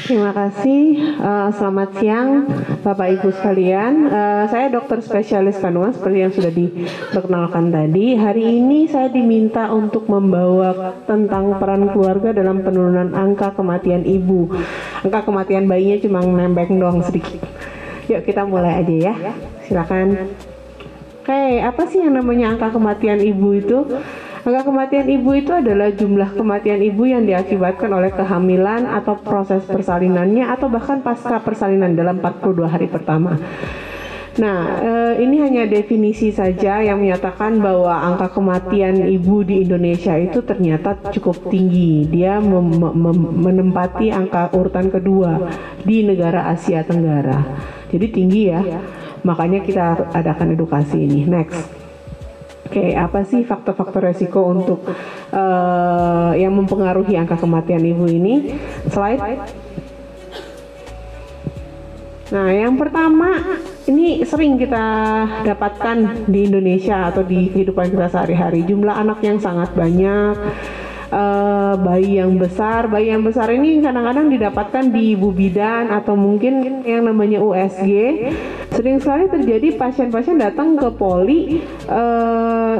Terima kasih. Selamat siang, Bapak Ibu sekalian. Saya dokter spesialis kandungan seperti yang sudah diperkenalkan tadi. Hari ini saya diminta untuk membawa tentang peran keluarga dalam penurunan angka kematian ibu. Angka kematian bayinya cuma nembeng doang sedikit. Yuk kita mulai aja ya. Silakan. Oke, apa sih yang namanya angka kematian ibu itu? Angka kematian ibu itu adalah jumlah kematian ibu yang diakibatkan oleh kehamilan atau proses persalinannya atau bahkan pasca persalinan dalam 42 hari pertama. Nah, ini hanya definisi saja yang menyatakan bahwa angka kematian ibu di Indonesia itu ternyata cukup tinggi. Dia menempati angka urutan kedua di negara Asia Tenggara. Jadi tinggi ya. Makanya kita adakan edukasi ini. Next. Oke, apa sih faktor-faktor resiko untuk yang mempengaruhi angka kematian ibu ini? Slide. Nah, yang pertama, ini sering kita dapatkan di Indonesia atau di kehidupan kita sehari-hari. Jumlah anak yang sangat banyak, bayi yang besar ini kadang-kadang didapatkan di ibu bidan atau mungkin yang namanya USG. Sering sekali terjadi pasien-pasien datang ke poli,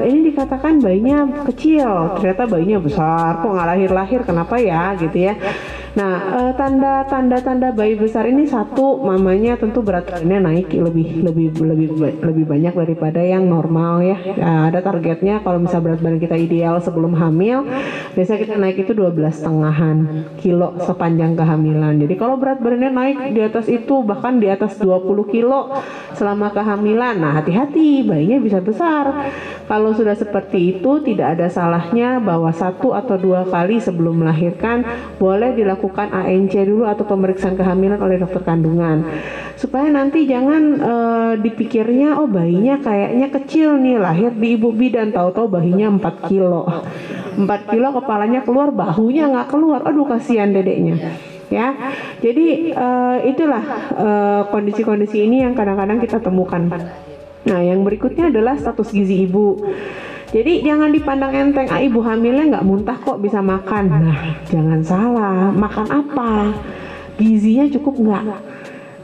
ini dikatakan bayinya kecil, ternyata bayinya besar, kok nggak lahir-lahir, kenapa ya gitu ya. Nah, tanda-tanda bayi besar ini satu, mamanya tentu berat badannya naik lebih banyak daripada yang normal ya. Nah, ada targetnya kalau misal berat badan kita ideal sebelum hamil, biasanya kita naik itu 12,5 kilo sepanjang kehamilan. Jadi kalau berat badannya naik di atas itu, bahkan di atas 20 kilo selama kehamilan, nah hati-hati, bayinya bisa besar. Kalau sudah seperti itu, tidak ada salahnya bahwa 1 atau 2 kali sebelum melahirkan boleh dilakukan ANC dulu atau pemeriksaan kehamilan oleh dokter kandungan, supaya nanti jangan dipikirnya oh bayinya kayaknya kecil nih, lahir di ibu bidan, tahu-tahu bayinya 4 kilo 4 kilo kepalanya keluar, bahunya nggak keluar, aduh kasihan dedeknya ya. Jadi itulah kondisi-kondisi ini yang kadang-kadang kita temukan. Nah, yang berikutnya adalah status gizi ibu. Jadi jangan dipandang enteng, ibu hamilnya nggak muntah kok bisa makan. Nah, jangan salah, makan apa? Gizinya cukup nggak?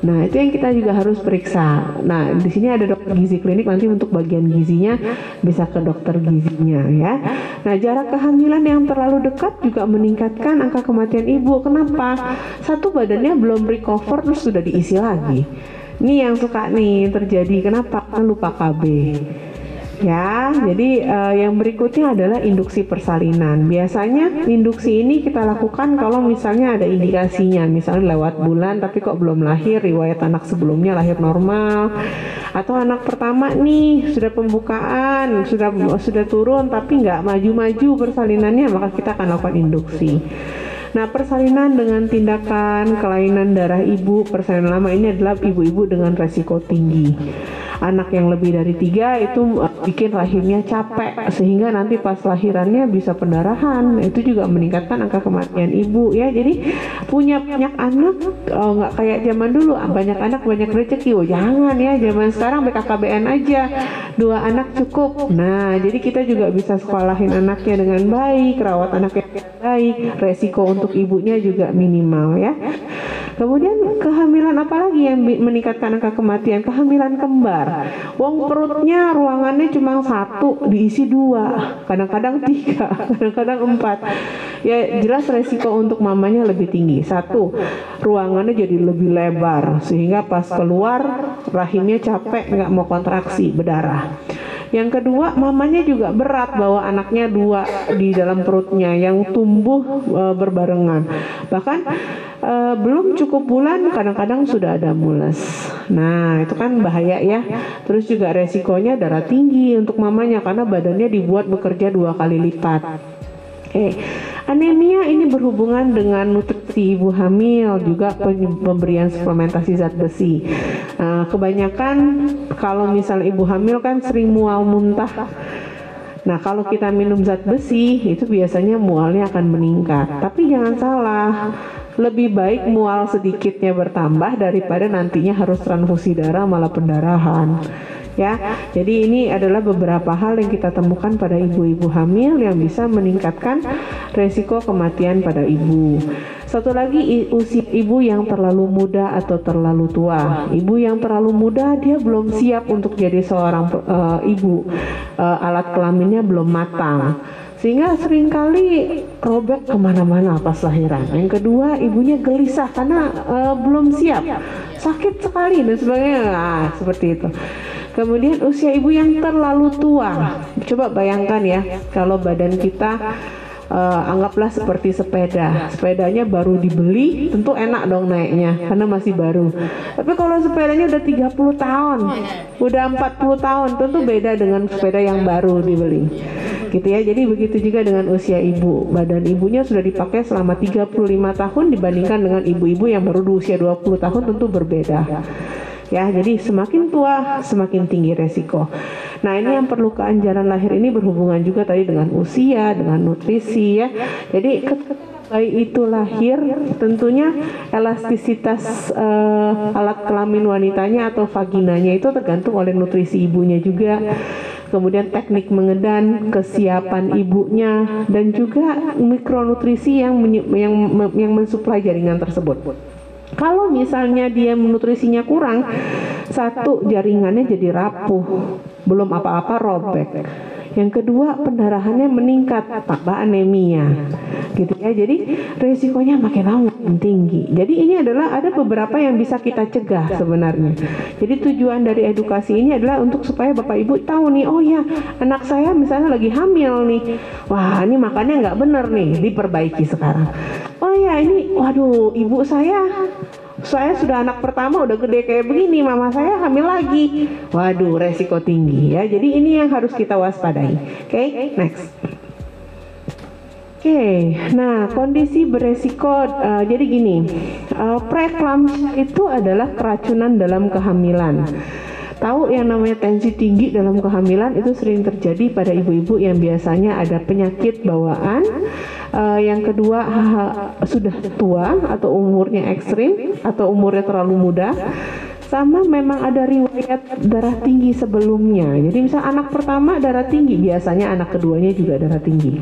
Nah, itu yang kita juga harus periksa. Nah, di sini ada dokter gizi klinik, nanti untuk bagian gizinya bisa ke dokter gizinya ya. Nah, jarak kehamilan yang terlalu dekat juga meningkatkan angka kematian ibu. Kenapa? Satu, badannya belum recover terus sudah diisi lagi. Ini yang suka nih terjadi. Kenapa? Kan lupa KB. Ya, jadi yang berikutnya adalah induksi persalinan. Biasanya induksi ini kita lakukan kalau misalnya ada indikasinya, misalnya lewat bulan tapi kok belum lahir, riwayat anak sebelumnya lahir normal, atau anak pertama nih sudah pembukaan, sudah turun tapi nggak maju-maju persalinannya, maka kita akan lakukan induksi. Nah, persalinan dengan tindakan kelainan darah ibu, persalinan lama ini adalah ibu-ibu dengan resiko tinggi. Anak yang lebih dari 3 itu bikin rahimnya capek sehingga nanti pas lahirannya bisa pendarahan. Itu juga meningkatkan angka kematian ibu ya. Jadi punya banyak anak nggak kayak zaman dulu, banyak anak banyak rezeki. Oh jangan ya, zaman sekarang BKKBN aja 2 anak cukup. Nah, jadi kita juga bisa sekolahin anaknya dengan baik, rawat anaknya dengan baik, resiko untuk ibunya juga minimal ya. Kemudian kehamilan apalagi yang meningkatkan angka kematian? Kehamilan kembar. Wong perutnya ruangannya cuma 1 diisi 2, kadang-kadang 3, kadang-kadang 4. Ya jelas resiko untuk mamanya lebih tinggi. 1, ruangannya jadi lebih lebar sehingga pas keluar rahimnya capek, nggak mau kontraksi, berdarah. Yang kedua, mamanya juga berat bawa anaknya 2 di dalam perutnya yang tumbuh berbarengan. Bahkan belum cukup bulan kadang-kadang sudah ada mules. Nah, itu kan bahaya ya. Terus juga resikonya darah tinggi untuk mamanya karena badannya dibuat bekerja 2 kali lipat. Oke. Anemia ini berhubungan dengan nutrisi ibu hamil, juga pemberian suplementasi zat besi. Kebanyakan kalau misal ibu hamil kan sering mual muntah. Nah, kalau kita minum zat besi itu biasanya mualnya akan meningkat. Tapi jangan salah, lebih baik mual sedikitnya bertambah daripada nantinya harus transfusi darah malah pendarahan. Ya, jadi ini adalah beberapa hal yang kita temukan pada ibu-ibu hamil yang bisa meningkatkan resiko kematian pada ibu. Satu lagi, usia ibu yang terlalu muda atau terlalu tua. Ibu yang terlalu muda dia belum siap untuk jadi seorang ibu, alat kelaminnya belum matang, sehingga seringkali robek kemana-mana pas lahiran. Yang kedua, ibunya gelisah karena belum siap, sakit sekali dan sebagainya. Seperti itu. Kemudian usia ibu yang terlalu tua. Coba bayangkan ya, kalau badan kita anggaplah seperti sepedanya baru dibeli, tentu enak dong naiknya karena masih baru. Tapi kalau sepedanya udah 30 tahun, udah 40 tahun, tentu beda dengan sepeda yang baru dibeli, gitu ya. Jadi begitu juga dengan usia ibu, badan ibunya sudah dipakai selama 35 tahun dibandingkan dengan ibu-ibu yang baru di usia 20 tahun, tentu berbeda. Ya, jadi semakin tua semakin tinggi resiko. Nah, ini yang perlu keanjaran lahir ini berhubungan juga tadi dengan usia, dengan nutrisi ya. Jadi ketika bayi itu lahir, tentunya elastisitas alat kelamin wanitanya atau vaginanya itu tergantung oleh nutrisi ibunya juga. Kemudian teknik mengedan, kesiapan ibunya, dan juga mikronutrisi yang mensuplai jaringan tersebut. Kalau misalnya dia nutrisinya kurang, satu, jaringannya jadi rapuh, belum apa-apa robek. Yang kedua, pendarahannya meningkat, tambah anemia, gitu ya. Jadi resikonya makin lama makin tinggi. Jadi ini adalah ada beberapa yang bisa kita cegah sebenarnya. Jadi tujuan dari edukasi ini adalah untuk supaya Bapak Ibu tahu nih, oh ya, anak saya misalnya lagi hamil nih, wah ini makannya nggak bener nih, diperbaiki sekarang. Oh ya, ini, waduh, ibu saya sudah anak pertama udah gede kayak begini, mama saya hamil lagi. Waduh, resiko tinggi ya. Jadi ini yang harus kita waspadai. Oke, next. Oke, nah kondisi beresiko, jadi gini, preeklamsia itu adalah keracunan dalam kehamilan. Tahu yang namanya tensi tinggi dalam kehamilan itu sering terjadi pada ibu-ibu yang biasanya ada penyakit bawaan, yang kedua sudah tua atau umurnya ekstrim atau umurnya terlalu muda, sama memang ada riwayat darah tinggi sebelumnya. Jadi misal anak pertama darah tinggi, biasanya anak keduanya juga darah tinggi.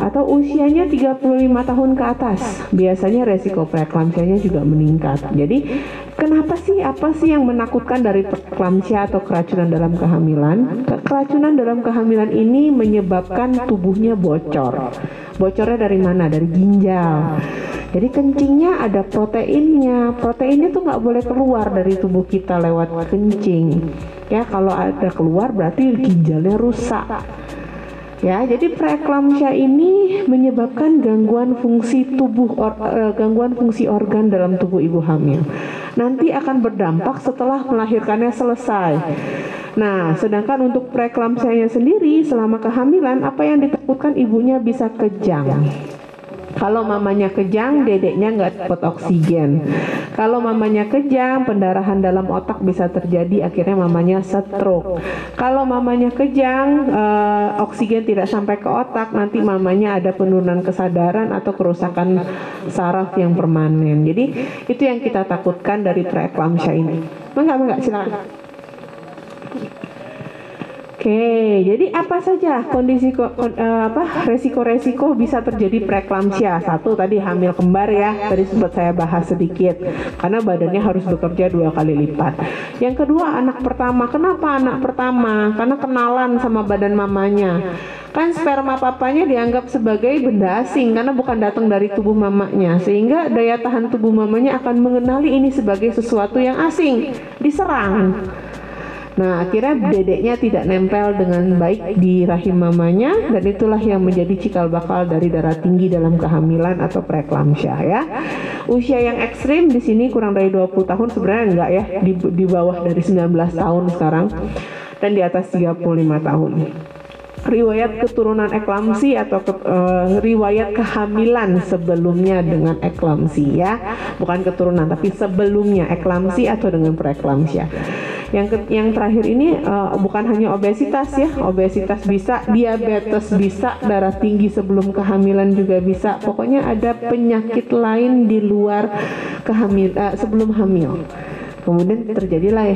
Atau usianya 35 tahun ke atas, biasanya resiko preeklamsianya juga meningkat. Jadi kenapa sih, apa sih yang menakutkan dari preeklamsia atau keracunan dalam kehamilan? Keracunan dalam kehamilan ini menyebabkan tubuhnya bocor. Bocornya dari mana? Dari ginjal. Jadi kencingnya ada proteinnya. Proteinnya tuh nggak boleh keluar dari tubuh kita lewat kencing. Ya, kalau ada keluar berarti ginjalnya rusak. Ya, jadi preeklamsia ini menyebabkan gangguan fungsi tubuh, gangguan fungsi organ dalam tubuh ibu hamil. Nanti akan berdampak setelah melahirkannya selesai. Nah, sedangkan untuk preeklamsianya sendiri selama kehamilan, apa yang ditakutkan ibunya bisa kejang. Kalau mamanya kejang, dedeknya nggak dapat oksigen. Kalau mamanya kejang, pendarahan dalam otak bisa terjadi, akhirnya mamanya stroke. Kalau mamanya kejang, oksigen tidak sampai ke otak, nanti mamanya ada penurunan kesadaran atau kerusakan saraf yang permanen. Jadi itu yang kita takutkan dari preeklamsia ini. Enggak, silakan. Oke, jadi apa saja kondisi resiko-resiko bisa terjadi preeklamsia? Satu, tadi hamil kembar ya, tadi sempat saya bahas sedikit, karena badannya harus bekerja 2 kali lipat. Yang kedua, anak pertama. Kenapa anak pertama? Karena kenalan sama badan mamanya. Kan sperma papanya dianggap sebagai benda asing karena bukan datang dari tubuh mamanya, sehingga daya tahan tubuh mamanya akan mengenali ini sebagai sesuatu yang asing, diserang. Nah, akhirnya dedeknya tidak nempel dengan baik di rahim mamanya, dan itulah yang menjadi cikal bakal dari darah tinggi dalam kehamilan atau preeklamsia ya. Usia yang ekstrim di sini kurang dari 20 tahun sebenarnya enggak ya, di bawah dari 19 tahun sekarang, dan di atas 35 tahun. Riwayat keturunan eklamsi atau riwayat kehamilan sebelumnya dengan eklamsi ya, bukan keturunan tapi sebelumnya eklamsi atau dengan preeklamsia. Yang terakhir ini bukan hanya obesitas ya, obesitas bisa, diabetes bisa, darah tinggi sebelum kehamilan juga bisa. Pokoknya ada penyakit lain di luar sebelum hamil. Kemudian terjadilah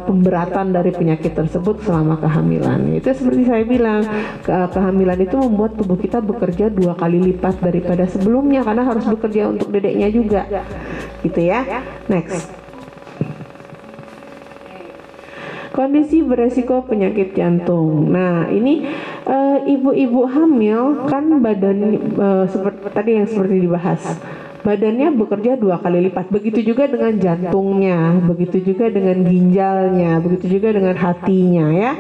pemberatan dari penyakit tersebut selama kehamilan. Itu seperti saya bilang, kehamilan itu membuat tubuh kita bekerja 2 kali lipat daripada sebelumnya karena harus bekerja untuk dedeknya juga, gitu ya. Next. Kondisi beresiko penyakit jantung. Nah, ini ibu-ibu hamil kan badan seperti tadi yang seperti dibahas. Badannya bekerja 2 kali lipat. Begitu juga dengan jantungnya, begitu juga dengan ginjalnya, begitu juga dengan hatinya ya.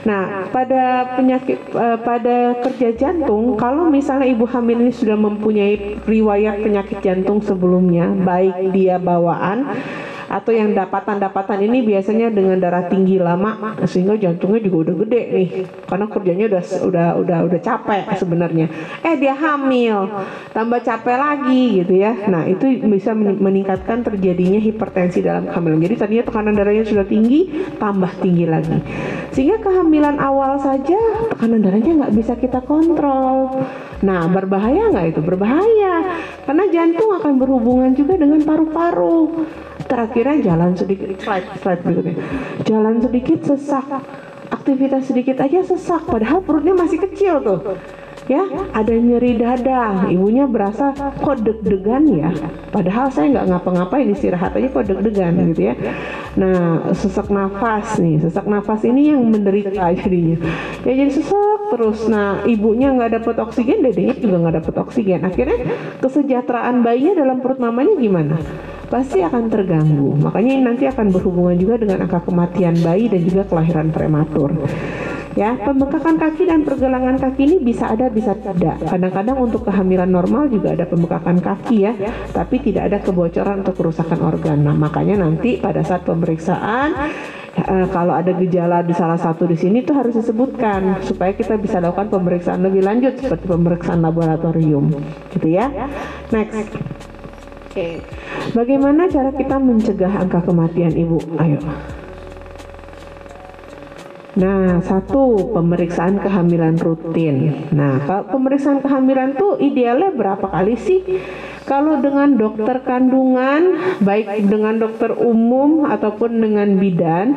Nah, pada kerja jantung, kalau misalnya ibu hamil ini sudah mempunyai riwayat penyakit jantung sebelumnya, baik dia bawaan atau yang dapatan ini biasanya dengan darah tinggi lama sehingga jantungnya juga udah gede nih karena kerjanya udah capek sebenarnya. Dia hamil tambah capek lagi gitu ya. Nah, itu bisa meningkatkan terjadinya hipertensi dalam kehamilan. Jadi tadinya tekanan darahnya sudah tinggi tambah tinggi lagi. Sehingga kehamilan awal saja tekanan darahnya nggak bisa kita kontrol. Nah, berbahaya nggak itu? Berbahaya karena jantung akan berhubungan juga dengan paru-paru. Terakhirnya jalan sedikit, slide berikutnya. Jalan sedikit sesak, aktivitas sedikit aja sesak, padahal perutnya masih kecil tuh. Ya, ada nyeri dada, ibunya berasa kok deg-degan ya, padahal saya nggak ngapa-ngapain, istirahat aja kok deg-degan gitu ya. Nah, sesak nafas ini yang menderita jadinya. Ya jadi sesak terus. Nah, ibunya nggak dapat oksigen, dedenya juga nggak dapat oksigen. Akhirnya kesejahteraan bayinya dalam perut mamanya gimana? Pasti akan terganggu. Makanya ini nanti akan berhubungan juga dengan angka kematian bayi dan juga kelahiran prematur. Ya, pembengkakan kaki dan pergelangan kaki ini bisa ada, bisa tidak. Kadang-kadang untuk kehamilan normal juga ada pembengkakan kaki ya, tapi tidak ada kebocoran atau kerusakan organ. Nah, makanya nanti pada saat pemeriksaan kalau ada gejala di salah satu di sini itu harus disebutkan supaya kita bisa lakukan pemeriksaan lebih lanjut seperti pemeriksaan laboratorium, gitu ya. Next. Oke. Bagaimana cara kita mencegah angka kematian ibu? Ayo. Nah, 1, pemeriksaan kehamilan rutin. Nah, kalau pemeriksaan kehamilan tuh idealnya berapa kali sih? Kalau dengan dokter kandungan, baik dengan dokter umum ataupun dengan bidan,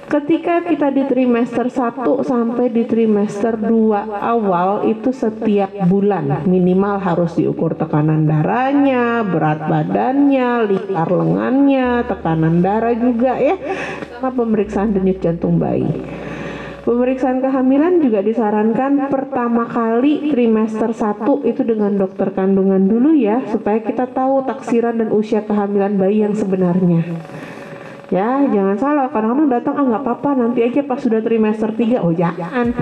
ketika kita di trimester 1 sampai di trimester 2 awal itu setiap bulan minimal harus diukur tekanan darahnya, berat badannya, lingkar lengannya, tekanan darah juga ya, sama pemeriksaan denyut jantung bayi. Pemeriksaan kehamilan juga disarankan pertama kali trimester 1 itu dengan dokter kandungan dulu ya, supaya kita tahu taksiran dan usia kehamilan bayi yang sebenarnya. Ya, jangan salah, kadang-kadang datang nggak apa-apa, nanti aja pas sudah trimester 3. Oh jangan,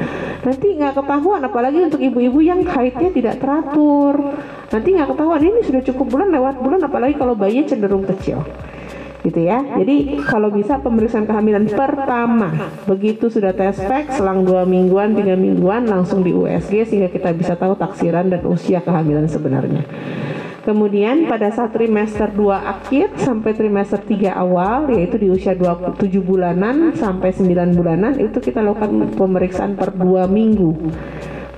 nanti nggak ketahuan, apalagi untuk ibu-ibu yang haidnya tidak teratur. Nanti nggak ketahuan, ini sudah cukup bulan, lewat bulan, apalagi kalau bayinya cenderung kecil. Gitu ya. Jadi kalau bisa pemeriksaan kehamilan pertama, begitu sudah tes pack, selang 2 mingguan, 3 mingguan langsung di USG sehingga kita bisa tahu taksiran dan usia kehamilan sebenarnya. Kemudian pada saat trimester 2 akhir sampai trimester 3 awal, yaitu di usia 27 bulanan sampai 9 bulanan, itu kita lakukan pemeriksaan per 2 minggu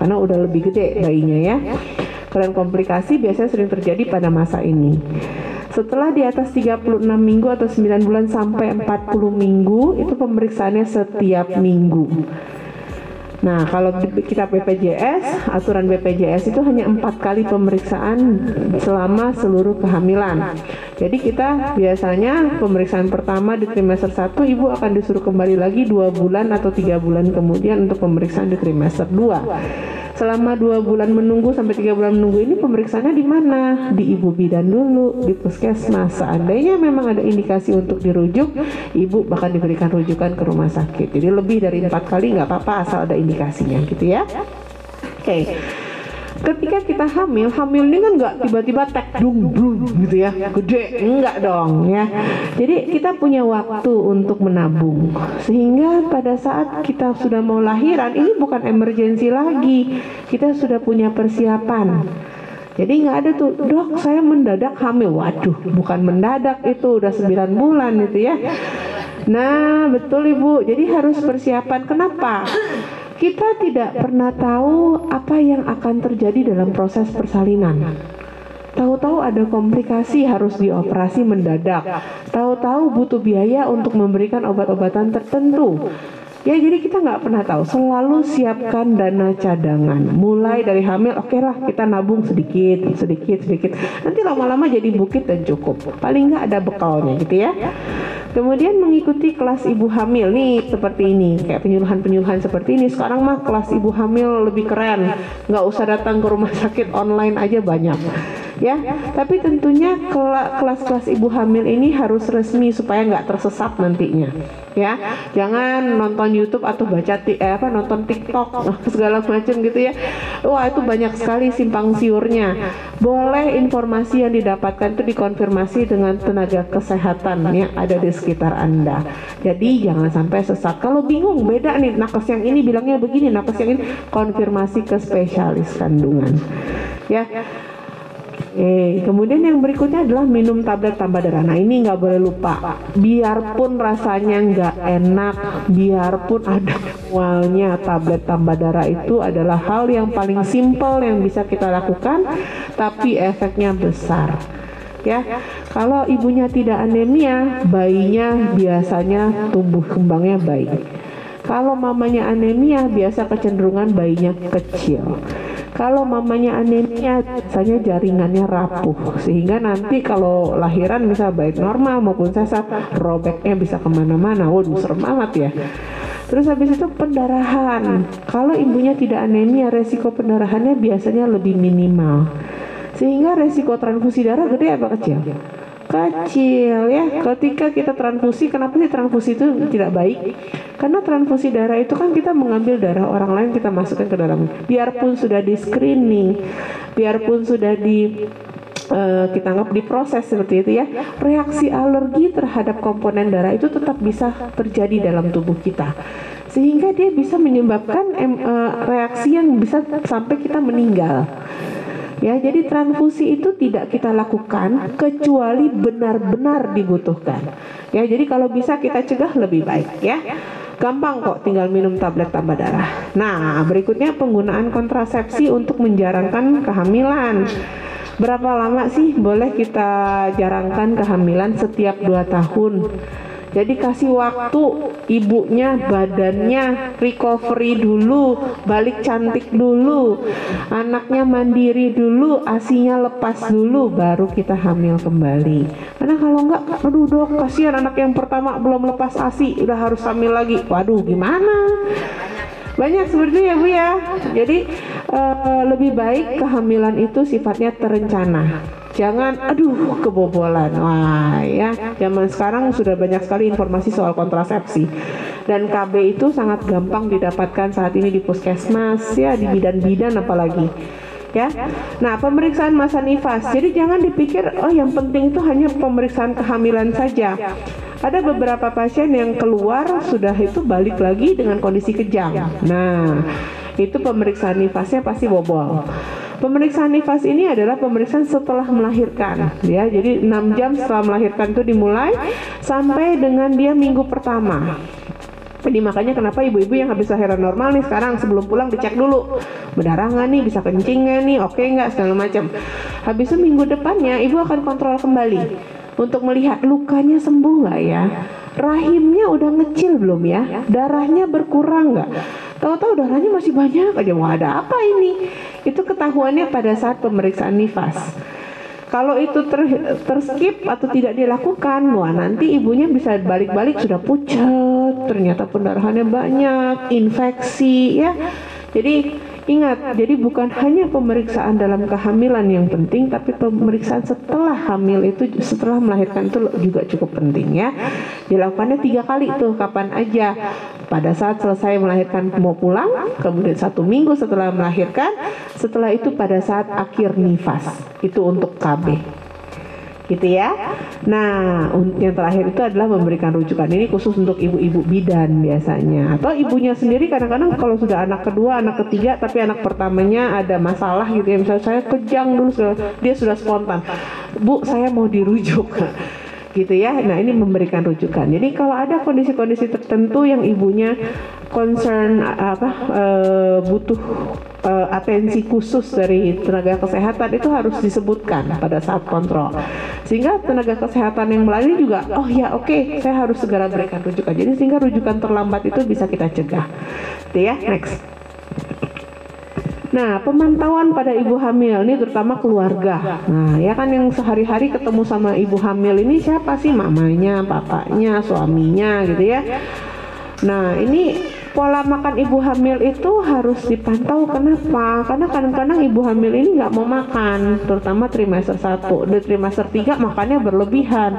karena udah lebih gede bayinya ya. Dan komplikasi biasanya sering terjadi pada masa ini. Setelah di atas 36 minggu atau 9 bulan sampai 40 minggu itu pemeriksaannya setiap minggu. Nah, kalau kita BPJS, aturan BPJS itu hanya 4 kali pemeriksaan selama seluruh kehamilan. Jadi kita biasanya pemeriksaan pertama di trimester 1 ibu akan disuruh kembali lagi 2 bulan atau 3 bulan kemudian untuk pemeriksaan di trimester 2. Selama 2 bulan menunggu sampai 3 bulan menunggu ini pemeriksaannya di mana? Di ibu bidan dulu, di puskesmas. Seandainya memang ada indikasi untuk dirujuk, ibu bahkan diberikan rujukan ke rumah sakit. Jadi lebih dari 4 kali nggak apa-apa asal ada indikasinya, gitu ya. Oke. Ketika kita hamil ini kan nggak tiba-tiba tek dung gitu ya, gede, enggak dong ya. Jadi kita punya waktu untuk menabung, sehingga pada saat kita sudah mau lahiran ini bukan emergensi lagi, kita sudah punya persiapan. Jadi nggak ada tuh, dok saya mendadak hamil, waduh bukan mendadak, itu udah 9 bulan itu ya. Nah betul ibu, jadi harus persiapan. Kenapa? Kita tidak pernah tahu apa yang akan terjadi dalam proses persalinan. tahu-tahu ada komplikasi harus dioperasi mendadak, tahu-tahu butuh biaya untuk memberikan obat-obatan tertentu. Ya, jadi kita nggak pernah tahu. Selalu siapkan dana cadangan. Mulai dari hamil, oke lah kita nabung sedikit. Nanti lama-lama jadi bukit dan cukup. Paling nggak ada bekalnya gitu ya. Kemudian mengikuti kelas ibu hamil nih seperti ini, kayak penyuluhan-penyuluhan seperti ini. Sekarang mah kelas ibu hamil lebih keren, nggak usah datang ke rumah sakit, online aja banyak. Ya, tapi tentunya kelas-kelas ibu hamil ini harus resmi supaya nggak tersesat nantinya. Ya, jangan nonton YouTube atau nonton TikTok segala macam gitu ya. Wah, itu banyak sekali simpang siurnya. Boleh informasi yang didapatkan itu dikonfirmasi dengan tenaga kesehatan yang ada di sekitar Anda. Jadi jangan sampai sesat. Kalau bingung beda nih, nakes yang ini bilangnya begini, nakes yang ini, konfirmasi ke spesialis kandungan. Ya. Kemudian yang berikutnya adalah minum tablet tambah darah. Nah, ini nggak boleh lupa. Biarpun rasanya nggak enak, biarpun ada mualnya, tablet tambah darah itu adalah hal yang paling simpel yang bisa kita lakukan, tapi efeknya besar. Ya, kalau ibunya tidak anemia, bayinya biasanya tumbuh kembangnya baik. Kalau mamanya anemia, biasa kecenderungan bayinya kecil. Kalau mamanya anemia, biasanya jaringannya rapuh, sehingga nanti kalau lahiran bisa baik normal maupun sesar, robeknya bisa kemana-mana. Waduh, serem amat ya. Terus habis itu pendarahan. Kalau ibunya tidak anemia, resiko pendarahannya biasanya lebih minimal, sehingga resiko transfusi darah gede apa kecil? Kecil ya. Ketika kita transfusi, kenapa sih transfusi itu tidak baik? Karena transfusi darah itu kan kita mengambil darah orang lain, kita masukkan ke dalam. Biarpun sudah di screening, biarpun sudah kita anggap diproses seperti itu ya, reaksi alergi terhadap komponen darah itu tetap bisa terjadi dalam tubuh kita, sehingga dia bisa menyebabkan reaksi yang bisa sampai kita meninggal. Ya, jadi transfusi itu tidak kita lakukan kecuali benar-benar dibutuhkan. Ya, jadi kalau bisa kita cegah lebih baik ya. Gampang kok, tinggal minum tablet tambah darah. Nah, berikutnya penggunaan kontrasepsi untuk menjarangkan kehamilan. Berapa lama sih boleh kita jarangkan kehamilan? Setiap 2 tahun. Jadi kasih waktu ibunya, badannya recovery dulu, balik cantik dulu, anaknya mandiri dulu, ASI-nya lepas dulu, baru kita hamil kembali. Karena kalau enggak, aduh dok, kasihan anak yang pertama belum lepas ASI, udah harus hamil lagi. Waduh, gimana? Banyak seperti ya Bu ya. Jadi lebih baik kehamilan itu sifatnya terencana. Jangan kebobolan. Wah ya, zaman sekarang sudah banyak sekali informasi soal kontrasepsi, dan KB itu sangat gampang didapatkan saat ini di puskesmas ya, di bidan-bidan apalagi ya. Nah, pemeriksaan masa nifas. Jadi jangan dipikir yang penting itu hanya pemeriksaan kehamilan saja. Ada beberapa pasien yang keluar sudah itu balik lagi dengan kondisi kejang. Nah, itu pemeriksaan nifasnya pasti bobol. Pemeriksaan nifas ini adalah pemeriksaan setelah melahirkan ya. Jadi 6 jam setelah melahirkan itu dimulai sampai dengan dia minggu pertama. Jadi makanya kenapa ibu-ibu yang habis lahiran normal nih sekarang sebelum pulang dicek dulu berdarah nggak nih, bisa kencing nggak nih, oke nggak, segala macam. Habis itu minggu depannya ibu akan kontrol kembali untuk melihat lukanya sembuh nggak ya, rahimnya udah ngecil belum ya, darahnya berkurang nggak. Tahu-tahu darahnya masih banyak aja, wah ada apa ini? Itu ketahuannya pada saat pemeriksaan nifas. Kalau itu terskip atau tidak dilakukan, wah nanti ibunya bisa balik-balik sudah pucat, ternyata pendarahannya banyak, infeksi ya. Jadi ingat, jadi bukan hanya pemeriksaan dalam kehamilan yang penting, tapi pemeriksaan setelah hamil itu, setelah melahirkan itu juga cukup penting ya. Dilakukannya 3 kali tuh, kapan aja. Pada saat selesai melahirkan mau pulang, kemudian 1 minggu setelah melahirkan, setelah itu pada saat akhir nifas, itu untuk KB. Gitu ya. Nah, yang terakhir itu adalah memberikan rujukan. Ini khusus untuk ibu-ibu bidan biasanya, atau ibunya sendiri. Kadang-kadang kalau sudah anak kedua, anak ketiga, tapi anak pertamanya ada masalah gitu ya, misalnya saya kejang dulu, dia sudah spontan, Bu saya mau dirujuk gitu ya. Nah, ini memberikan rujukan. Jadi kalau ada kondisi-kondisi tertentu yang ibunya concern butuh atensi khusus dari tenaga kesehatan itu harus disebutkan pada saat kontrol, sehingga tenaga kesehatan yang melayani juga oh ya oke, saya harus segera berikan rujukan, jadi sehingga rujukan terlambat itu bisa kita cegah. Itu ya. Next. Nah, pemantauan pada ibu hamil ini terutama keluarga. Nah, ya kan yang sehari-hari ketemu sama ibu hamil ini siapa sih? Mamanya, papanya, suaminya gitu ya. Nah, ini pola makan ibu hamil itu harus dipantau. Kenapa? Karena kadang-kadang ibu hamil ini nggak mau makan, terutama trimester 1. Di trimester 3 makannya berlebihan.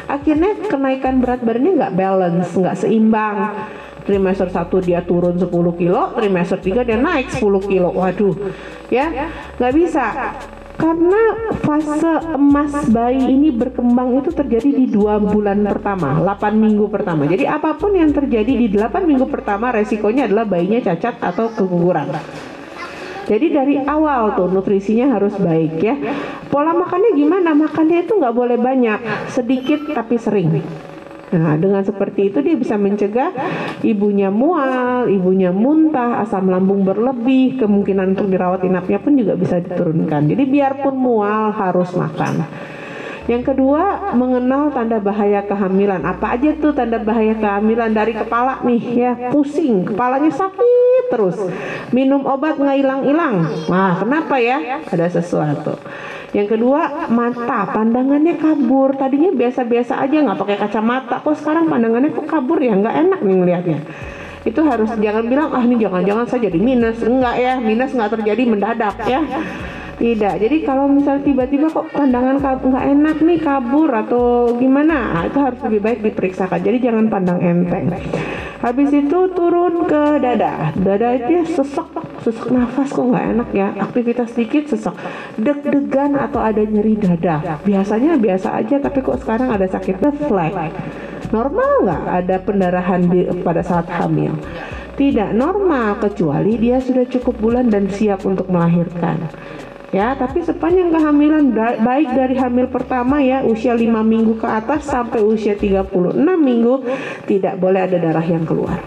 Akhirnya kenaikan berat badannya nggak balance, nggak seimbang. Trimester 1 dia turun 10 kilo, trimester 3 dia naik 10 kilo. Waduh, ya nggak bisa. Karena fase emas bayi ini berkembang itu terjadi di 2 bulan pertama, 8 minggu pertama. Jadi apapun yang terjadi di 8 minggu pertama resikonya adalah bayinya cacat atau keguguran. Jadi dari awal tuh nutrisinya harus baik ya. Pola makannya gimana? Makannya itu nggak boleh banyak, sedikit tapi sering. Nah, dengan seperti itu dia bisa mencegah ibunya mual, ibunya muntah, asam lambung berlebih, kemungkinan untuk dirawat inapnya pun juga bisa diturunkan. Jadi biarpun mual harus makan. Yang kedua, mengenal tanda bahaya kehamilan. Apa aja tuh tanda bahaya kehamilan? Dari kepala nih ya, pusing, kepalanya sakit terus, minum obat nggak hilang-hilang. Wah, kenapa ya? Ada sesuatu. Yang kedua, mata, pandangannya kabur. Tadinya biasa-biasa aja, nggak pakai kacamata, kok sekarang pandangannya kok kabur ya, nggak enak nih ngelihatnya. Itu harus, jangan bilang ini jangan-jangan saya jadi minus. Enggak ya, minus nggak terjadi mendadak ya. Tidak. Jadi kalau misalnya tiba-tiba kok pandangan nggak enak nih, kabur atau gimana, itu harus lebih baik diperiksakan. Jadi jangan pandang enteng. Habis itu turun ke dada. Dada itu sesek nafas kok nggak enak ya. Aktivitas sedikit sesek, deg-degan atau ada nyeri dada. Biasanya biasa aja, tapi kok sekarang ada sakit refleks. Normal nggak ada pendarahan pada saat hamil? Tidak normal, kecuali dia sudah cukup bulan dan siap untuk melahirkan. Ya, tapi sepanjang kehamilan baik dari hamil pertama ya, usia 5 minggu ke atas sampai usia 36 minggu tidak boleh ada darah yang keluar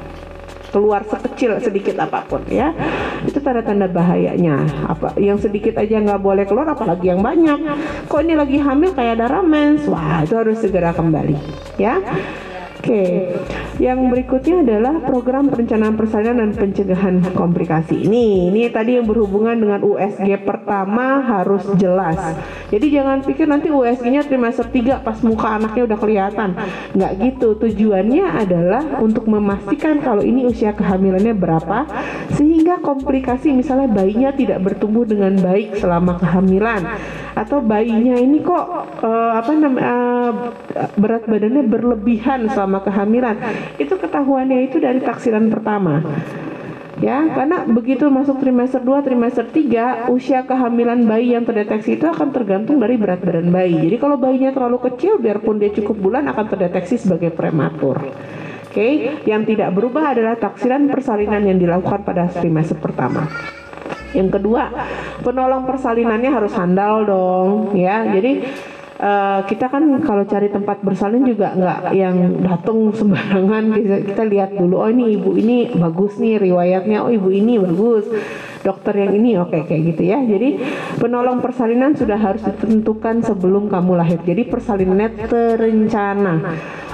sekecil sedikit apapun ya. Itu tanda-tanda bahayanya. Apa yang sedikit aja nggak boleh keluar, apalagi yang banyak. Kok ini lagi hamil kayak darah mens? Wah, itu harus segera kembali ya. Oke, yang berikutnya adalah program perencanaan persalinan dan pencegahan komplikasi. Ini tadi yang berhubungan dengan USG pertama harus jelas. Jadi jangan pikir nanti USG-nya trimester 3 pas muka anaknya udah kelihatan. Nggak gitu. Tujuannya adalah untuk memastikan kalau ini usia kehamilannya berapa, sehingga komplikasi misalnya bayinya tidak bertumbuh dengan baik selama kehamilan, atau bayinya ini kok berat badannya berlebihan selama kehamilan. Itu ketahuannya itu dari taksiran pertama. Ya, karena begitu masuk trimester 2, trimester 3, usia kehamilan bayi yang terdeteksi itu akan tergantung dari berat badan bayi. Jadi kalau bayinya terlalu kecil, biarpun dia cukup bulan akan terdeteksi sebagai prematur. Oke, yang tidak berubah adalah taksiran persalinan yang dilakukan pada trimester pertama. Yang kedua, penolong persalinannya harus handal dong, ya. Jadi kita kan kalau cari tempat bersalin juga nggak yang datang sembarangan. Kita lihat dulu, oh ini ibu ini bagus nih riwayatnya, oh ibu ini bagus, dokter yang ini oke, kayak gitu ya. Jadi penolong persalinan sudah harus ditentukan sebelum kamu lahir. Jadi persalinannya terencana.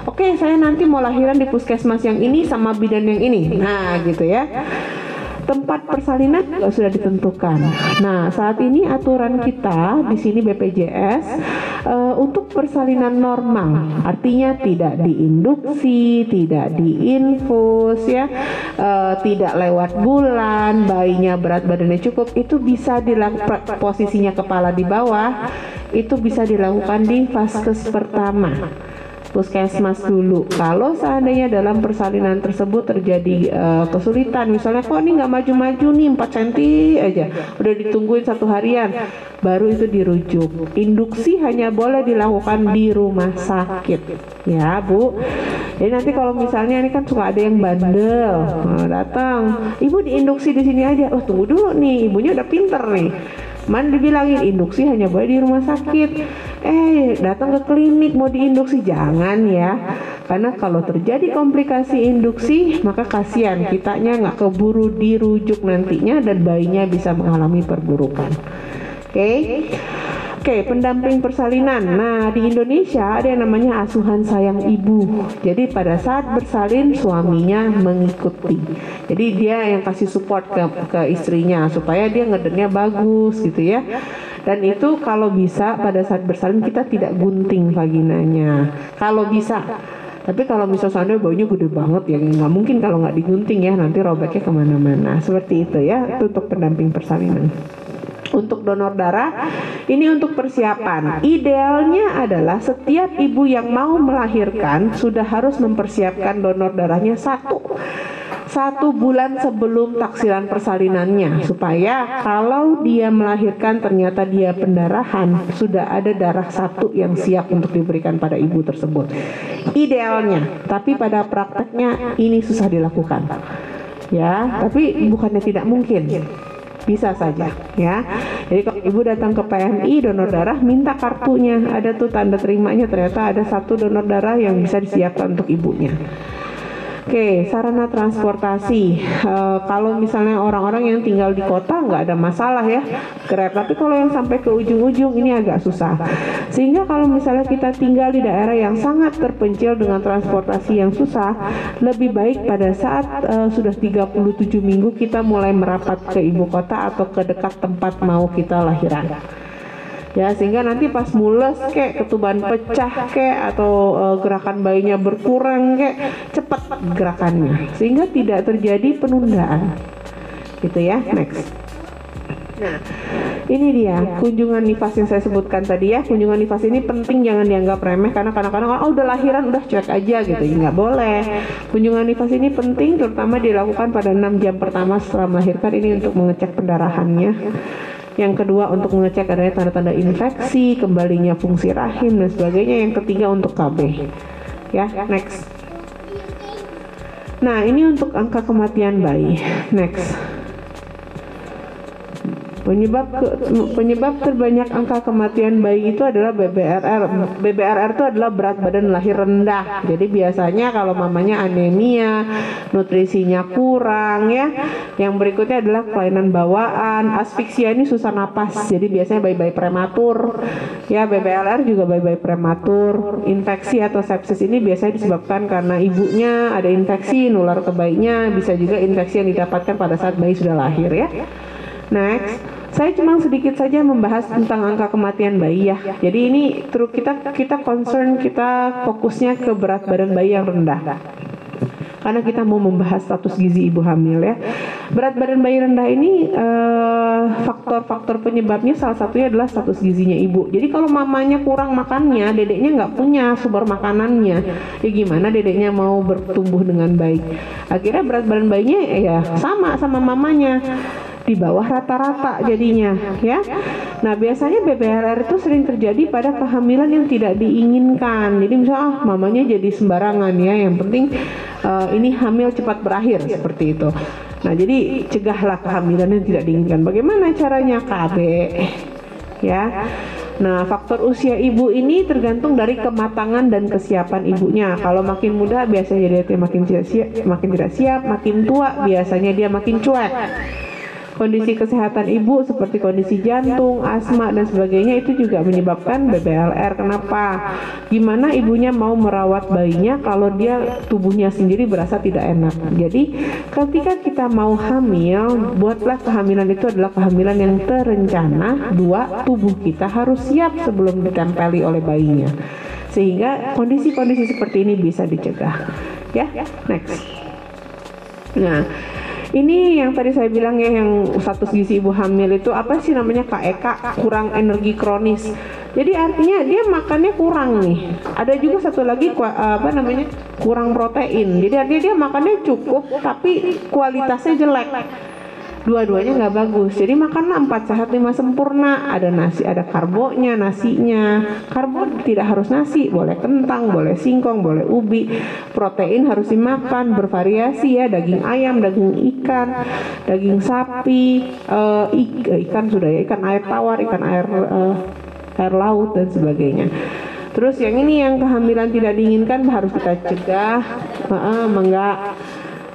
Oke, saya nanti mau lahiran di puskesmas yang ini sama bidan yang ini. Nah, gitu ya. Tempat persalinan juga sudah ditentukan. Nah, saat ini aturan kita di sini BPJS untuk persalinan normal, artinya tidak diinduksi, tidak diinfus ya, tidak lewat bulan, bayinya berat badannya cukup, itu bisa dilakukan posisinya kepala di bawah, itu bisa dilakukan di vaskes pertama. Puskesmas dulu. Kalau seandainya dalam persalinan tersebut terjadi kesulitan, misalnya kok ini nggak maju-maju nih 4 cm aja, udah ditungguin 1 harian, baru itu dirujuk. Induksi hanya boleh dilakukan di rumah sakit, ya Bu. Jadi nanti kalau misalnya ini kan suka ada yang bandel, datang, ibu diinduksi di sini aja, oh tunggu dulu nih, ibunya udah pinter nih. Man dibilangin induksi hanya boleh di rumah sakit, datang ke klinik mau diinduksi, jangan ya. Karena kalau terjadi komplikasi induksi, maka kasihan kitanya nggak keburu dirujuk nantinya dan bayinya bisa mengalami perburukan. Oke, pendamping persalinan. Nah, di Indonesia ada yang namanya asuhan sayang ibu. Jadi pada saat bersalin suaminya mengikuti. Jadi dia yang kasih support ke istrinya supaya dia ngedernya bagus gitu ya. Dan itu kalau bisa pada saat bersalin kita tidak gunting vaginanya. Kalau bisa. Tapi kalau misalnya bayinya gede banget ya nggak mungkin kalau nggak digunting ya, nanti robeknya kemana-mana. Seperti itu ya, itu untuk pendamping persalinan. Untuk donor darah, ini untuk persiapan. Idealnya adalah setiap ibu yang mau melahirkan sudah harus mempersiapkan donor darahnya satu bulan sebelum taksiran persalinannya, supaya kalau dia melahirkan ternyata dia pendarahan, sudah ada darah satu yang siap untuk diberikan pada ibu tersebut. Idealnya, tapi pada prakteknya ini susah dilakukan. Ya, tapi bukannya tidak mungkin. Bisa saja ya. Jadi kalau ibu datang ke PMI donor darah, minta kartunya, ada tuh tanda terimanya, ternyata ada satu donor darah yang bisa disiapkan untuk ibunya. Oke, sarana transportasi. Kalau misalnya orang-orang yang tinggal di kota nggak ada masalah ya, Grab. Tapi kalau yang sampai ke ujung-ujung ini agak susah. Sehingga kalau misalnya kita tinggal di daerah yang sangat terpencil dengan transportasi yang susah, lebih baik pada saat sudah 37 minggu kita mulai merapat ke ibu kota atau ke dekat tempat mau kita lahiran. Ya, sehingga nanti pas mules kayak ketuban pecah kayak atau gerakan bayinya berkurang kayak cepat gerakannya sehingga tidak terjadi penundaan gitu ya. Next. Nah, ini dia kunjungan nifas yang saya sebutkan tadi ya. Kunjungan nifas ini penting, jangan dianggap remeh karena kadang-kadang udah lahiran udah cuek aja gitu, nggak boleh. Kunjungan nifas ini penting, terutama dilakukan pada 6 jam pertama setelah melahirkan, ini untuk mengecek pendarahannya. Yang kedua untuk mengecek adanya tanda-tanda infeksi, kembalinya fungsi rahim dan sebagainya. Yang ketiga untuk KB. Ya, next. Nah, ini untuk angka kematian bayi. Next. Penyebab terbanyak angka kematian bayi itu adalah BBRR. BBRR itu adalah berat badan lahir rendah. Jadi biasanya kalau mamanya anemia, nutrisinya kurang ya. Yang berikutnya adalah kelainan bawaan, asfiksia, ini susah napas. Jadi biasanya bayi-bayi prematur. Ya, BBRR juga bayi-bayi prematur. Infeksi atau sepsis ini biasanya disebabkan karena ibunya ada infeksi nular ke bayinya, bisa juga infeksi yang didapatkan pada saat bayi sudah lahir ya. Next, saya cuma sedikit saja membahas tentang angka kematian bayi ya. Jadi ini terus kita concern, kita fokusnya ke berat badan bayi yang rendah. Karena kita mau membahas status gizi ibu hamil ya. Berat badan bayi rendah ini faktor-faktor penyebabnya salah satunya adalah status gizinya ibu. Jadi kalau mamanya kurang makannya, dedeknya nggak punya sumber makanannya, ya gimana dedeknya mau bertumbuh dengan baik? Akhirnya berat badan bayinya ya sama mamanya, di bawah rata-rata jadinya ya. Nah, biasanya BBRR itu sering terjadi pada kehamilan yang tidak diinginkan. Jadi misalnya mamanya jadi sembarangan ya, yang penting ini hamil cepat berakhir seperti itu. Nah, jadi cegahlah kehamilan yang tidak diinginkan. Bagaimana caranya? KB ya. Nah, faktor usia ibu ini tergantung dari kematangan dan kesiapan ibunya. Kalau makin muda biasanya dia makin tidak siap, makin tua biasanya dia makin cuek. Kondisi kesehatan ibu seperti kondisi jantung, asma dan sebagainya itu juga menyebabkan BBLR. Kenapa? Gimana ibunya mau merawat bayinya kalau dia tubuhnya sendiri berasa tidak enak? Jadi ketika kita mau hamil, buatlah kehamilan itu adalah kehamilan yang terencana. 2, tubuh kita harus siap sebelum ditempeli oleh bayinya, sehingga kondisi-kondisi seperti ini bisa dicegah. Ya, next. Nah, ini yang tadi saya bilang ya, yang status gizi ibu hamil itu apa sih namanya, KEK, kurang energi kronis. Jadi artinya dia makannya kurang nih. Ada juga satu lagi kurang protein. Jadi artinya dia makannya cukup tapi kualitasnya jelek. Dua-duanya nggak bagus. Jadi makanlah 4 sehat 5 sempurna. Ada nasi, ada karbonya, nasinya. Karbo tidak harus nasi, boleh kentang, boleh singkong, boleh ubi. Protein harus dimakan bervariasi ya, daging ayam, daging ikan, daging sapi, ikan sudah ya, ikan air tawar, ikan air laut dan sebagainya. Terus yang ini yang kehamilan tidak diinginkan harus kita cegah. Enggak.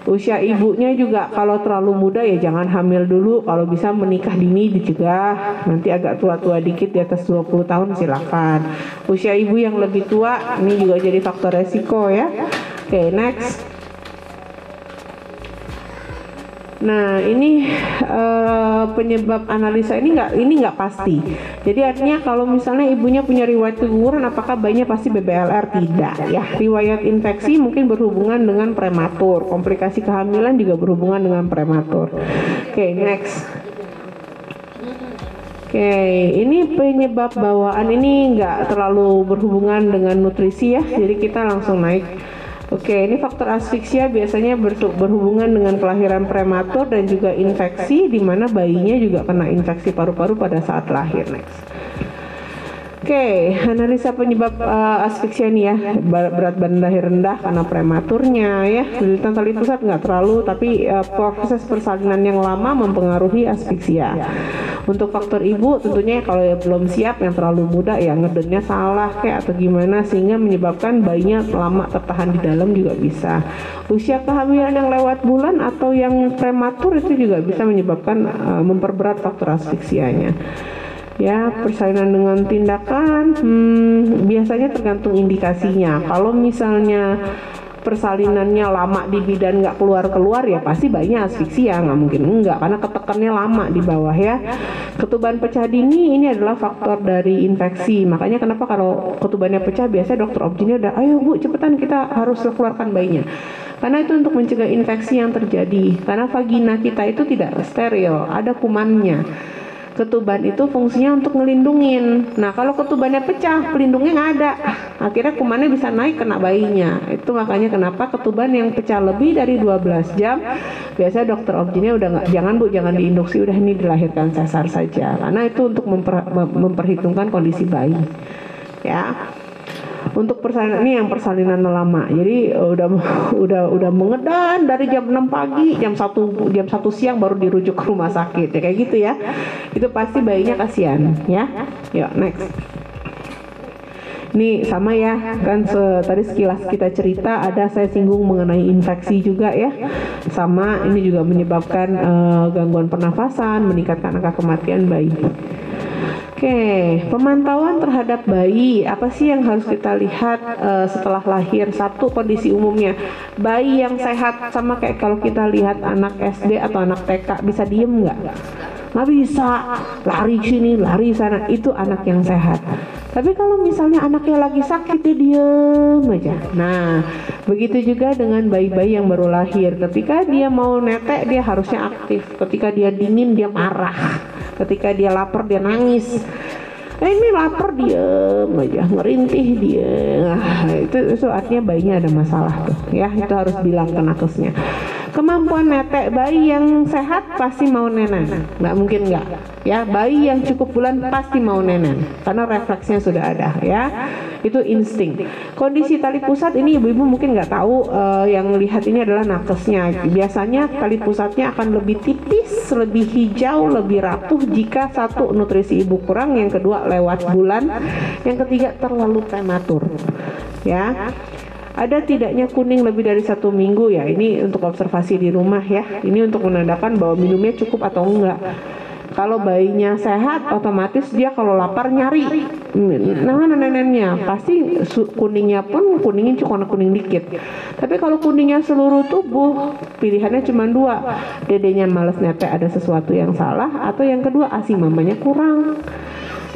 Usia ibunya juga kalau terlalu muda ya jangan hamil dulu. Kalau bisa menikah dini dicegah. Nanti agak tua-tua dikit di atas 20 tahun silakan. Usia ibu yang lebih tua ini juga jadi faktor resiko ya. Oke, next. Nah ini penyebab analisa ini nggak pasti. Jadi artinya kalau misalnya ibunya punya riwayat keguguran, apakah bayinya pasti BBLR? Tidak ya. Riwayat infeksi mungkin berhubungan dengan prematur. Komplikasi kehamilan juga berhubungan dengan prematur. Oke, next. Oke, ini penyebab bawaan ini nggak terlalu berhubungan dengan nutrisi ya. Jadi kita langsung naik. Oke, ini faktor asfiksia biasanya berhubungan dengan kelahiran prematur dan juga infeksi, di mana bayinya juga kena infeksi paru-paru pada saat lahir. Next. Oke, analisa penyebab asfiksia ini ya, berat badan lahir rendah karena prematurnya ya. Lilitan tali pusat nggak terlalu, tapi proses persalinan yang lama mempengaruhi asfiksia. Untuk faktor ibu tentunya kalau ya belum siap, yang terlalu muda ya ngedennya salah kayak atau gimana sehingga menyebabkan bayinya lama tertahan di dalam juga bisa. Usia kehamilan yang lewat bulan atau yang prematur itu juga bisa menyebabkan memperberat faktor asfiksianya. Ya, persalinan dengan tindakan biasanya tergantung indikasinya. Kalau misalnya persalinannya lama di bidan nggak keluar ya pasti bayinya asfiksia, nggak mungkin enggak karena ketekannya lama di bawah ya. Ketuban pecah dini ini adalah faktor dari infeksi, makanya kenapa kalau ketubannya pecah biasanya dokter obstetri udah ayo bu cepetan kita harus keluarkan bayinya, karena itu untuk mencegah infeksi yang terjadi, karena vagina kita itu tidak steril, ada kumannya. Ketuban itu fungsinya untuk ngelindungin. Nah kalau ketubannya pecah, pelindungnya nggak ada, akhirnya kumannya bisa naik kena bayinya. Itu makanya kenapa ketuban yang pecah lebih dari 12 jam biasanya dokter obstetri udah nggak, jangan diinduksi, udah ini dilahirkan sesar saja, karena itu untuk memperhitungkan kondisi bayi ya. Untuk persalinan ini yang persalinan lama, jadi udah mengedan dari jam 6 pagi, jam 1 siang baru dirujuk ke rumah sakit ya, kayak gitu ya. Itu pasti bayinya kasihan ya. Yuk next. Ini sama ya kan, tadi sekilas kita cerita ada saya singgung mengenai infeksi juga ya. Sama ini juga menyebabkan gangguan pernafasan, meningkatkan angka kematian bayi. Oke, pemantauan terhadap bayi, apa sih yang harus kita lihat setelah lahir? Satu, kondisi umumnya. Bayi yang sehat sama kayak kalau kita lihat anak SD atau anak TK, bisa diem nggak? Nggak bisa, lari sini, lari sana, itu anak yang sehat. Tapi kalau misalnya anaknya lagi sakit, dia diem aja. Nah, begitu juga dengan bayi-bayi yang baru lahir. Ketika dia mau netek, dia harusnya aktif. Ketika dia dingin, dia marah. Ketika dia lapar dia nangis. Ini lapar diem aja, ngerintih dia. Itu artinya bayinya ada masalah tuh ya. Itu harus bilang ke nakesnya. Kemampuan netek, bayi yang sehat pasti mau nenen, nggak mungkin nggak ya. Bayi yang cukup bulan pasti mau nenen karena refleksnya sudah ada ya. Itu insting. Kondisi tali pusat ini ibu-ibu mungkin nggak tahu, yang lihat ini adalah nakesnya. Biasanya tali pusatnya akan lebih tipis, lebih hijau, lebih rapuh jika satu, nutrisi ibu kurang, yang kedua lewat bulan, yang ketiga terlalu prematur ya. Ada tidaknya kuning lebih dari 1 minggu ya, ini untuk observasi di rumah ya. Ini untuk menandakan bahwa minumnya cukup atau enggak. Kalau bayinya sehat, otomatis dia kalau lapar nyari nenennya, pasti kuningnya pun kuningnya cuma kuning dikit. Tapi kalau kuningnya seluruh tubuh, pilihannya cuma 2. Dedenya males netek, ada sesuatu yang salah, atau yang kedua ASI mamanya kurang.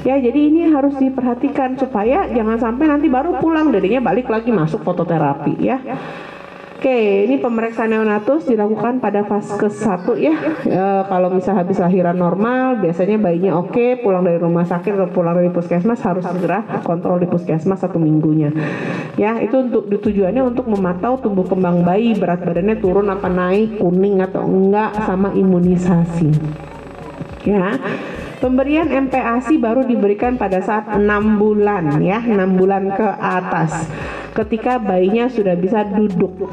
Ya, jadi ini harus diperhatikan supaya jangan sampai nanti baru pulang dedenya balik lagi masuk fototerapi ya. Oke, ini pemeriksaan neonatus dilakukan pada fase ke-1 ya. Kalau misalnya habis lahiran normal, biasanya bayinya oke, pulang dari rumah sakit atau pulang dari puskesmas harus segera kontrol di puskesmas 1 minggunya. Ya, itu untuk tujuannya untuk memantau tumbuh kembang bayi, berat badannya turun apa naik, kuning atau enggak, sama imunisasi. Ya. Pemberian MPASI baru diberikan pada saat 6 bulan ya, 6 bulan ke atas. ketika bayinya sudah bisa duduk.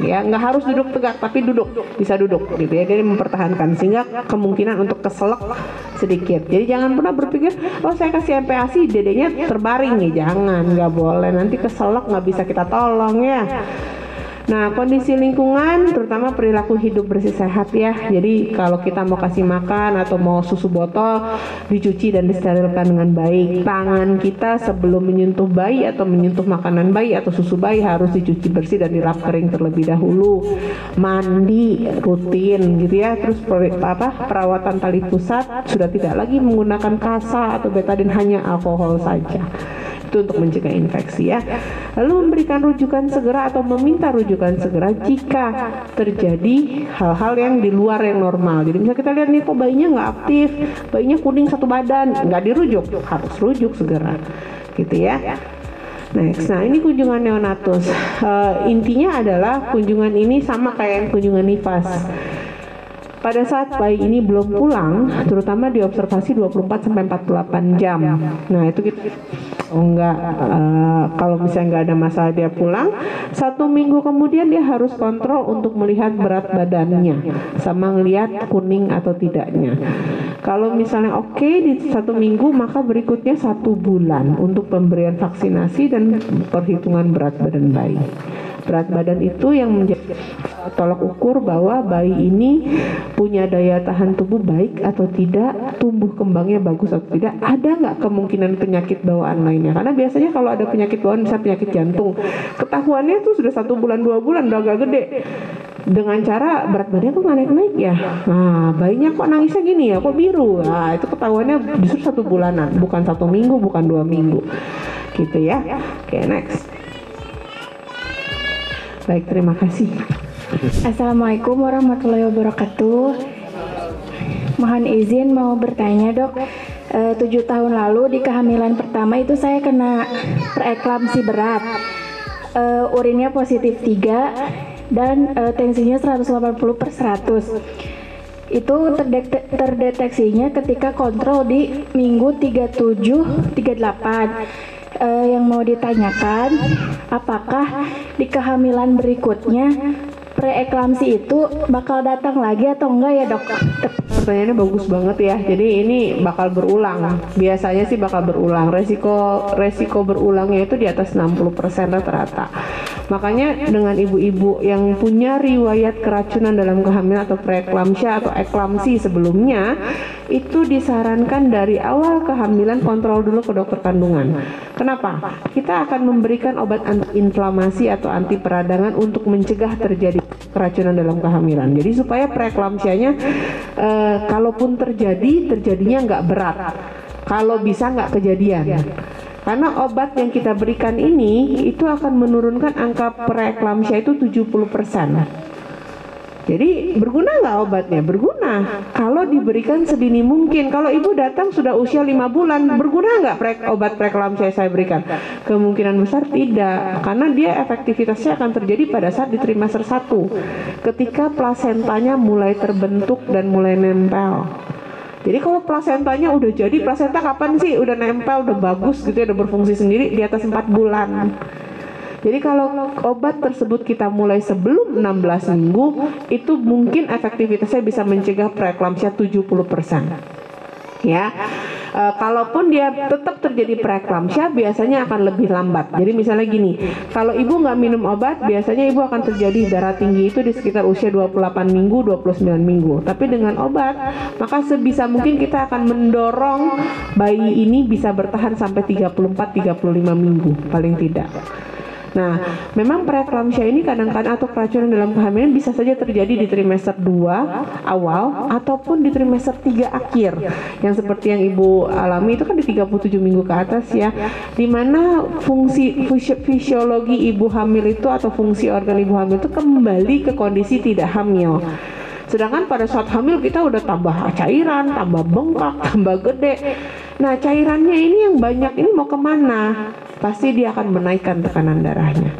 Ya, nggak harus duduk tegak, tapi bisa duduk gitu ya. Jadi mempertahankan, sehingga kemungkinan untuk keselak sedikit. Jadi jangan pernah berpikir, oh saya kasih MPASI dedenya terbaring nih, jangan, nggak boleh, nanti keselak nggak bisa kita tolong ya. Nah, kondisi lingkungan terutama perilaku hidup bersih sehat ya. Jadi kalau kita mau kasih makan atau mau susu botol, dicuci dan disterilkan dengan baik. Tangan kita sebelum menyentuh bayi atau menyentuh makanan bayi atau susu bayi harus dicuci bersih dan dilap kering terlebih dahulu. Mandi rutin gitu ya. Terus perawatan tali pusat, sudah tidak lagi menggunakan kasa atau betadine, hanya alkohol saja. Itu untuk mencegah infeksi ya. Lalu memberikan rujukan segera atau meminta rujukan segera jika terjadi hal-hal yang di luar yang normal. Jadi misalnya kita lihat nih, kok bayinya nggak aktif, bayinya kuning satu badan, nggak dirujuk, harus rujuk segera gitu ya. Next, nah ini kunjungan neonatus. Intinya adalah kunjungan ini sama kayak kunjungan nifas. Pada saat bayi ini belum pulang, terutama diobservasi 24-48 jam. Nah itu kita kalau misalnya nggak ada masalah dia pulang, 1 minggu kemudian dia harus kontrol untuk melihat berat badannya sama ngelihat kuning atau tidaknya. Kalau misalnya oke di 1 minggu, maka berikutnya 1 bulan untuk pemberian vaksinasi dan perhitungan berat badan bayi. Berat badan itu yang menjadi tolak ukur bahwa bayi ini punya daya tahan tubuh baik atau tidak, tumbuh kembangnya bagus atau tidak, ada nggak kemungkinan penyakit bawaan lainnya. Karena biasanya kalau ada penyakit bawaan, misalnya penyakit jantung, ketahuannya tuh sudah 1 bulan 2 bulan udah agak gede. Dengan cara berat badannya kok nggak naik-naik ya, nah bayinya kok nangisnya gini ya, kok biru, nah itu ketahuannya justru 1 bulanan, bukan 1 minggu, bukan 2 minggu gitu ya. Oke, next. Baik, terima kasih. Assalamualaikum warahmatullahi wabarakatuh. Mohon izin mau bertanya dok. 7 tahun lalu di kehamilan pertama itu saya kena preeklamsi berat. Urinnya positif 3 dan tensinya 180/100. Itu terdeteksinya ketika kontrol di minggu 37-38. Yang mau ditanyakan, apakah di kehamilan berikutnya preeklamsi itu bakal datang lagi atau enggak ya dok? Pertanyaannya bagus banget ya. Jadi ini bakal berulang. Biasanya sih bakal berulang. Resiko berulangnya itu di atas 60% rata-rata. Makanya dengan ibu-ibu yang punya riwayat keracunan dalam kehamilan atau preeklamsia atau eklamsi sebelumnya, itu disarankan dari awal kehamilan kontrol dulu ke dokter kandungan. Kenapa? Kita akan memberikan obat antiinflamasi atau anti peradangan untuk mencegah terjadi keracunan dalam kehamilan. Jadi supaya preeklamsianya kalaupun terjadinya nggak berat, kalau bisa nggak kejadian. Karena obat yang kita berikan ini itu akan menurunkan angka preeklamsia itu 70%. Jadi berguna nggak obatnya? Berguna kalau diberikan sedini mungkin. Kalau ibu datang sudah usia 5 bulan, berguna nggak obat preeklamsia saya berikan? Kemungkinan besar tidak, karena dia efektivitasnya akan terjadi pada saat di trimester 1, ketika plasentanya mulai terbentuk dan mulai nempel. Jadi kalau plasentanya udah jadi, plasenta kapan sih udah nempel, udah bagus gitu ya, udah berfungsi sendiri di atas 4 bulan. Jadi kalau obat tersebut kita mulai sebelum 16 minggu, itu mungkin efektivitasnya bisa mencegah preeklamsia 70%. Ya, kalaupun dia tetap terjadi preeklamsia, biasanya akan lebih lambat. Jadi misalnya gini, kalau ibu nggak minum obat, biasanya ibu akan terjadi darah tinggi itu di sekitar usia 28 minggu, 29 minggu. Tapi dengan obat, maka sebisa mungkin kita akan mendorong bayi ini bisa bertahan sampai 34-35 minggu, paling tidak. Nah, memang preeklamsia ini kadang-kadang atau keracunan dalam kehamilan bisa saja terjadi di trimester 2 awal ataupun di trimester 3 akhir. Yang seperti yang ibu alami itu kan di 37 minggu ke atas ya, dimana fungsi fisiologi ibu hamil itu atau fungsi organ ibu hamil itu kembali ke kondisi tidak hamil. Sedangkan pada saat hamil kita udah tambah cairan, tambah bengkak, tambah gede. Nah, cairannya ini yang banyak ini mau kemana? Pasti dia akan menaikkan tekanan darahnya.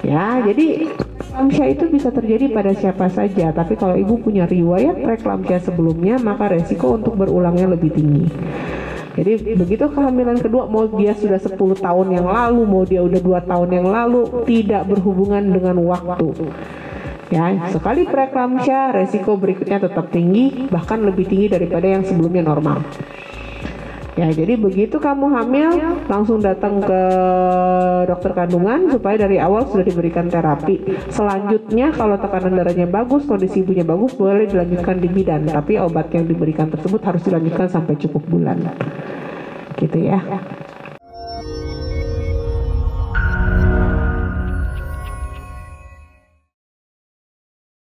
Ya, jadi preeklamsia itu bisa terjadi pada siapa saja. Tapi kalau ibu punya riwayat preeklamsia sebelumnya, maka resiko untuk berulangnya lebih tinggi. Jadi begitu kehamilan kedua, mau dia sudah 10 tahun yang lalu, mau dia udah 2 tahun yang lalu, tidak berhubungan dengan waktu. Ya, sekali preeklamsia, resiko berikutnya tetap tinggi, bahkan lebih tinggi daripada yang sebelumnya normal. Ya, jadi begitu kamu hamil, langsung datang ke dokter kandungan supaya dari awal sudah diberikan terapi. Selanjutnya kalau tekanan darahnya bagus, kondisi ibunya bagus, boleh dilanjutkan di bidan. Tapi obat yang diberikan tersebut harus dilanjutkan sampai cukup bulan. Gitu ya.